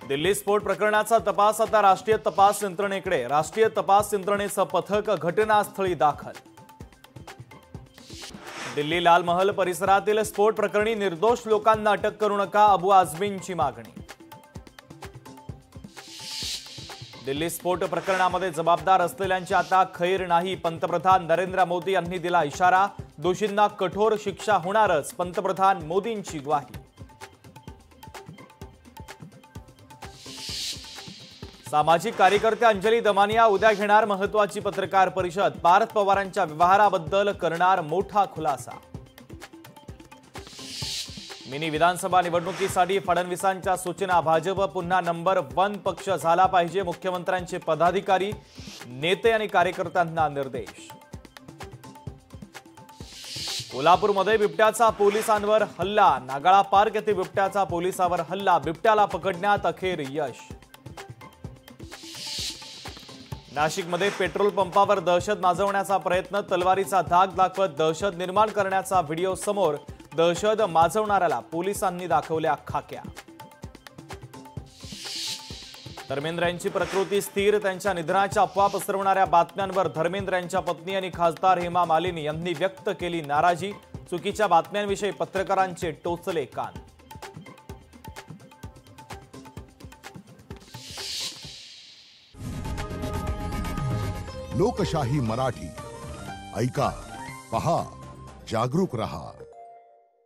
दिल्ली स्फोट प्रकरणाचा तपास आता राष्ट्रीय तपास यंत्रणेकडे। राष्ट्रीय तपास यंत्रणेचं पथक घटनास्थळी दाखल। दिल्ली लाल महल परिसरातील स्फोट प्रकरणी निर्दोष लोकांना अटक करू नका, अबू आझमींची मागणी। दिल्ली स्फोट प्रकरणामध्ये जबाबदार असलेल्यांची आता खैर नाही, पंतप्रधान नरेंद्र मोदी यांनी दिला इशारा। दोषींना कठोर शिक्षा होणारच, पंतप्रधान मोदींची ग्वाही। सामाजिक कार्यकर्ते अंजली दमानिया उद्या घेणार महत्त्वाची पत्रकार परिषद। पार्थ पवारांच्या व्यवहाराबद्दल करणार मोठा खुलासा। मिनी विधानसभा निवडणुकीसाठी फडणवीसांच्या सूचना। भाजप पुन्हा नंबर 1 पक्ष झाला पाहिजे, मुख्यमंत्र्यांचे पदाधिकारी, नेते आणि कार्यकर्त्यांना निर्देश। कोल्हापूरमध्ये बिबट्याचा पोलिसांवर हल्ला। नागाळा पार्क येथे बिबट्याचा पोलिसांवर हल्ला, बिबट्याला पकडण्यात अखेर यश। नाशिकमध्ये पेट्रोल पंपावर दहशत माजवण्याचा प्रयत्न, तलवारीचा धाक दाखवत दहशत निर्माण करण्याचा व्हिडिओ समोर। दहशत माजवणाऱ्याला पोलिसांनी दाखवल्या खाक्या। धर्मेंद्र यांची प्रकृती स्थिर, त्यांच्या निधनाच्या अफवा पसरवणाऱ्या बातम्यांवर धर्मेंद्र यांच्या पत्नी आणि खासदार हेमा मालिनी यांनी व्यक्त केली नाराजी। चुकीच्या बातम्यांविषयी पत्रकारांचे टोचले कान। लोकशाही मराठी ऐका, पहा, जागरूक रहा।